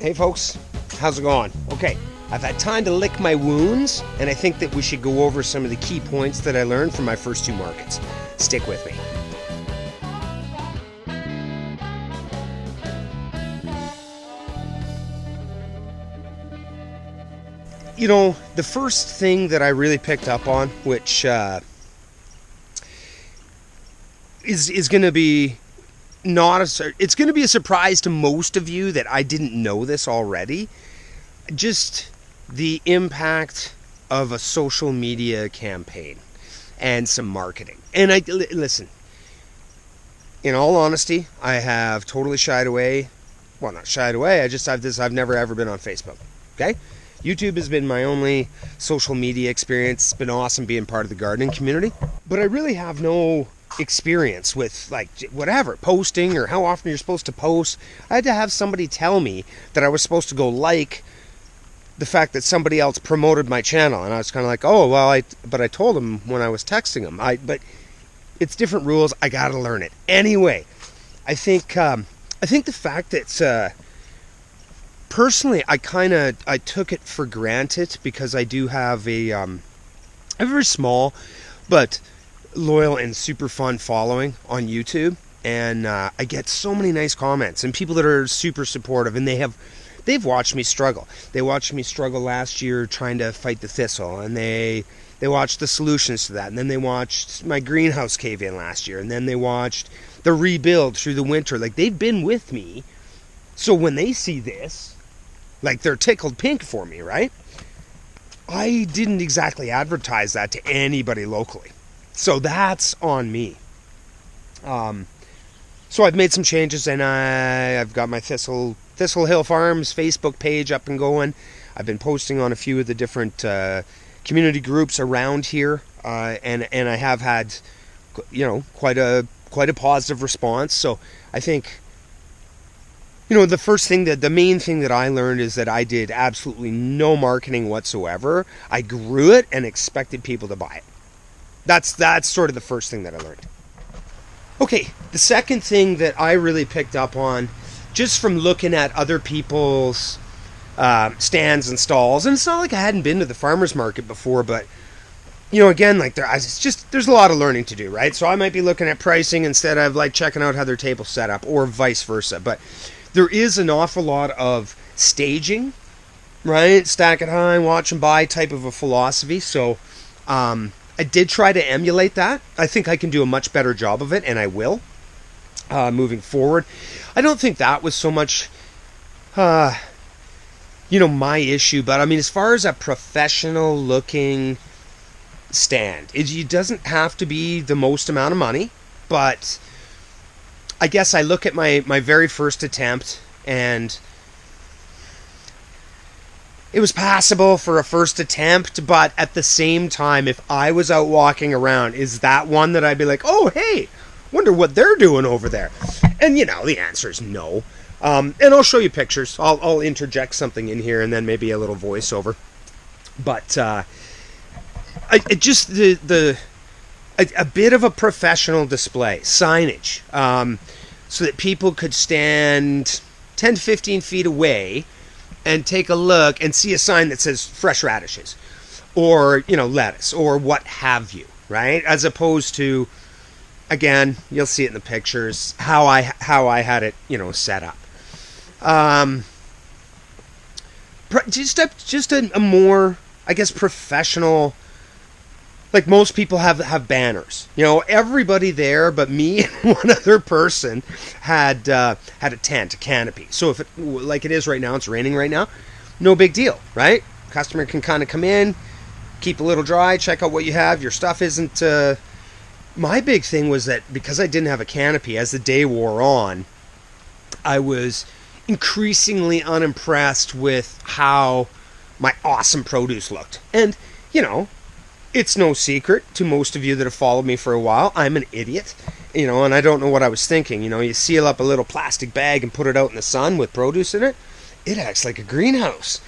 Hey folks, how's it going? Okay, I've had time to lick my wounds, and I think that we should go over some of the key points that I learned from my first two markets. Stick with me. You know, the first thing that I really picked up on, which is going to be it's going to be a surprise to most of you that I didn't know this already. Just the impact of a social media campaign and some marketing. And listen, in all honesty, I have totally shied away. Well, not shied away. I've never ever been on Facebook. Okay? YouTube has been my only social media experience. It's been awesome being part of the gardening community. But I really have no experience with posting or how often you're supposed to post. I had to have somebody tell me that I was supposed to go like the fact that somebody else promoted my channel, and I was kind of like, oh well, I told them when I was texting them. But it's different rules. I gotta learn it anyway. I think the fact that personally I took it for granted because I do have a very small but loyal and super fun following on YouTube, and I get so many nice comments and people that are super supportive, and they've watched me struggle. They watched me struggle last year trying to fight the thistle, and they watched the solutions to that, and then they watched my greenhouse cave in last year, and then they watched the rebuild through the winter. Like, they've been with me, so when they see this, like, they're tickled pink for me, right? I didn't exactly advertise that to anybody locally. So that's on me. So I've made some changes, and I've got my Thistle Hill Farms Facebook page up and going. I've been posting on a few of the different community groups around here, and I have had, quite a positive response. So I think, the main thing that I learned is that I did absolutely no marketing whatsoever. I grew it and expected people to buy it. That's sort of the first thing that I learned. Okay, the second thing that I really picked up on, just from looking at other people's stands and stalls, and it's not like I hadn't been to the farmer's market before, but again, like there's a lot of learning to do, right? So I might be looking at pricing instead of like checking out how their table's set up, or vice versa. But there is an awful lot of staging, right? Stack it high, watch and buy type of a philosophy. So I did try to emulate that. I think I can do a much better job of it, and I will moving forward. I don't think that was so much my issue, but I mean, as far as a professional looking stand, it doesn't have to be the most amount of money, but I guess I look at my very first attempt, and it was passable for a first attempt, but at the same time, if I was out walking around, is that one that I'd be like, oh, hey, wonder what they're doing over there? And, the answer is no. And I'll show you pictures. I'll interject something in here and then maybe a little voiceover. But a bit of a professional display, signage, so that people could stand 10 to 15 feet away and take a look and see a sign that says fresh radishes or, lettuce or what have you, right? As opposed to, again, you'll see it in the pictures, how I had it, set up. Just a more, I guess, professional. Like, most people have banners. Everybody there but me and one other person had a tent, a canopy. So if it, like it is right now, it's raining right now, no big deal, right? Customer can kind of come in, keep a little dry, check out what you have. Your stuff isn't... My big thing was that because I didn't have a canopy, as the day wore on, I was increasingly unimpressed with how my awesome produce looked. And, it's no secret to most of you that have followed me for a while, I'm an idiot, and I don't know what I was thinking. You seal up a little plastic bag and put it out in the sun with produce in it. It acts like a greenhouse.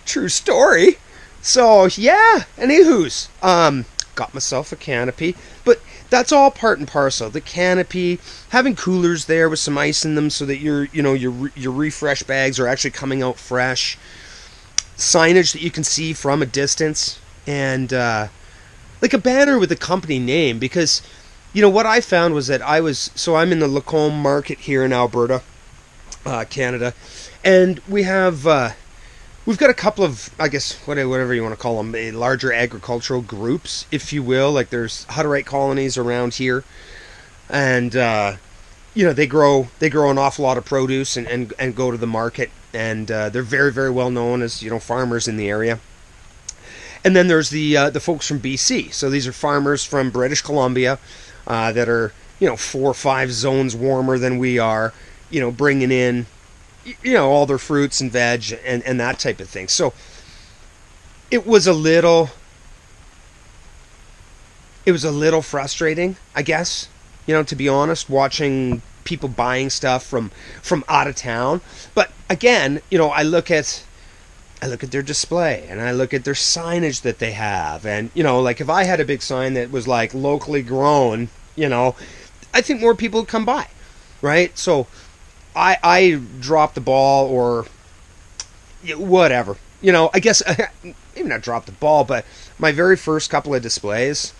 True story. So, yeah, anywho's, got myself a canopy. But that's all part and parcel. The canopy, having coolers there with some ice in them so that your refresh bags are actually coming out fresh. Signage that you can see from a distance, and like a banner with the company name, because what I found was that I'm in the Lacombe market here in Alberta, Canada, and we've got a couple of, I guess, whatever you want to call them, larger agricultural groups, if you will. Like there's Hutterite colonies around here, and they grow an awful lot of produce and go to the market, and they're very, very well known as farmers in the area. And then there's the folks from BC. So these are farmers from British Columbia that are 4 or 5 zones warmer than we are, bringing in all their fruits and veg and that type of thing. So it was a little frustrating, I guess, to be honest, watching people buying stuff from out of town. But again, I look at their display, and I look at their signage that they have, and like if I had a big sign that was like locally grown, I think more people would come by, right? So I dropped the ball, or whatever, I guess maybe not dropped the ball, but my very first couple of displays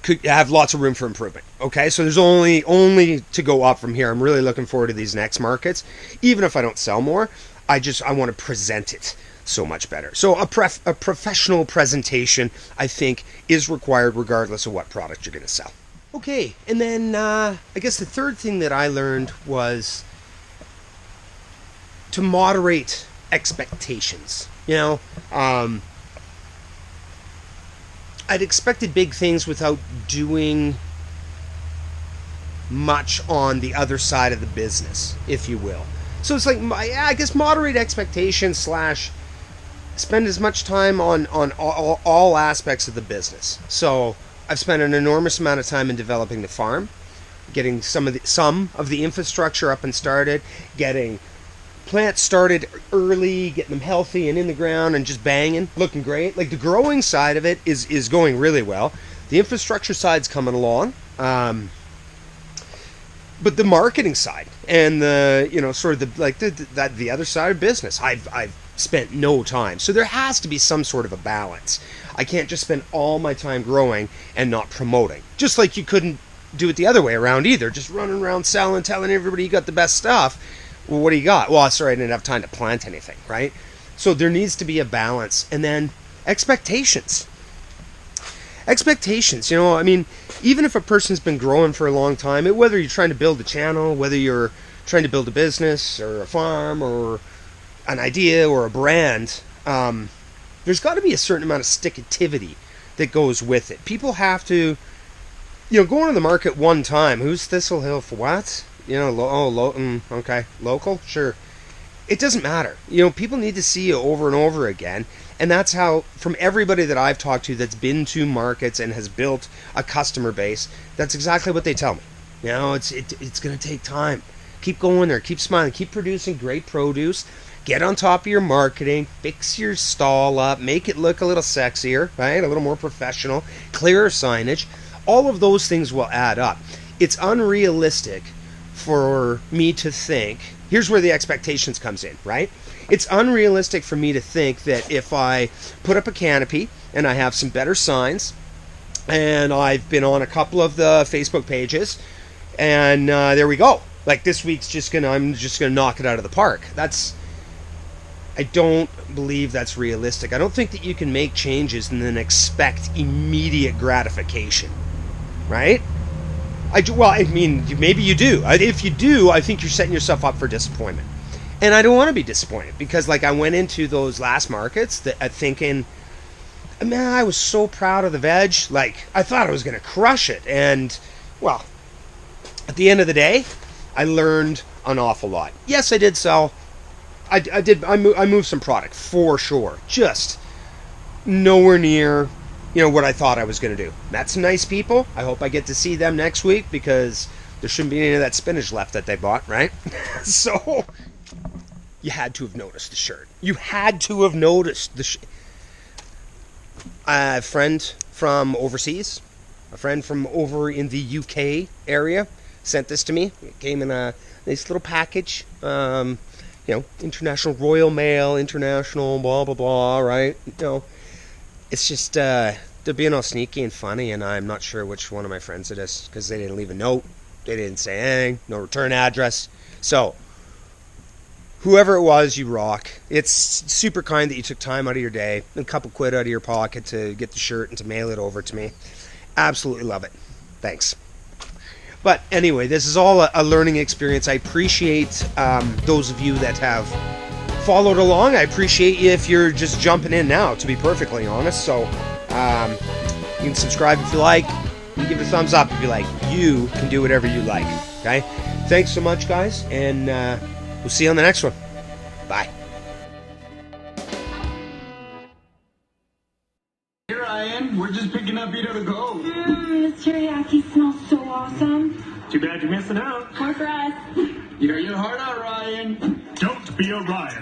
could have lots of room for improvement. Okay, so there's only to go up from here. I'm really looking forward to these next markets. Even if I don't sell more, I want to present it so much better. So a professional presentation, I think, is required regardless of what product you're going to sell. Okay, and then I guess the third thing that I learned was to moderate expectations. I'd expected big things without doing much on the other side of the business, if you will. So it's like, I guess, moderate expectations / spend as much time on all aspects of the business. So I've spent an enormous amount of time in developing the farm, getting some of the infrastructure up and started, getting plants started early, getting them healthy and in the ground and just banging, looking great. Like the growing side of it is going really well. The infrastructure side's coming along. But the marketing side and the the other side of business, I've spent no time. So there has to be some sort of a balance. I can't just spend all my time growing and not promoting. Just like you couldn't do it the other way around either. Just running around selling, telling everybody you got the best stuff. Well, what do you got? Well, sorry, I didn't have time to plant anything, right? So there needs to be a balance. And then expectations. Expectations, even if a person's been growing for a long time, whether you're trying to build a channel, whether you're trying to build a business or a farm or an idea or a brand, there's got to be a certain amount of stick-activity that goes with it. People have to, going to the market one time, who's Thistle Hill for what? Okay, local? Sure. It doesn't matter. People need to see you over and over again. And that's how, from everybody that I've talked to that's been to markets and has built a customer base, that's exactly what they tell me. It's going to take time. Keep going there. Keep smiling. Keep producing great produce. Get on top of your marketing. Fix your stall up. Make it look a little sexier, right? A little more professional. Clearer signage. All of those things will add up. It's unrealistic for me to think, here's where the expectations comes in, right? It's unrealistic for me to think that if I put up a canopy and I have some better signs, and I've been on a couple of the Facebook pages, and there we go. Like this week's I'm just gonna knock it out of the park. I don't believe that's realistic. I don't think that you can make changes and then expect immediate gratification, right? Maybe you do. If you do, I think you're setting yourself up for disappointment. And I don't want to be disappointed because, I went into those last markets thinking, man, I was so proud of the veg. I thought I was going to crush it. And, well, at the end of the day, I learned an awful lot. Yes, I did sell. I moved some product, for sure. Just nowhere near what I thought I was going to do. Met some nice people. I hope I get to see them next week because there shouldn't be any of that spinach left that they bought, right? So, you had to have noticed the shirt. You had to have noticed the shirt. A friend from overseas. A friend from over in the UK area sent this to me. It came in a nice little package. International Royal Mail, international blah, blah, blah, right? It's just, they're being all sneaky and funny, and I'm not sure which one of my friends it is, because they didn't leave a note. They didn't say anything. No return address. So, whoever it was, you rock. It's super kind that you took time out of your day, a couple quid out of your pocket to get the shirt and to mail it over to me. Absolutely love it. Thanks. But anyway, this is all a learning experience. I appreciate those of you that have followed along. I appreciate you if you're just jumping in now, to be perfectly honest. So you can subscribe if you like. You can give it a thumbs up if you like. You can do whatever you like. Okay? Thanks so much, guys. And we'll see you on the next one. Bye. Hey Ryan, we're just picking up Vito to go. This teriyaki smells so awesome. Too bad you're missing out. More for us. You're your heart out, Ryan. Don't be a Ryan.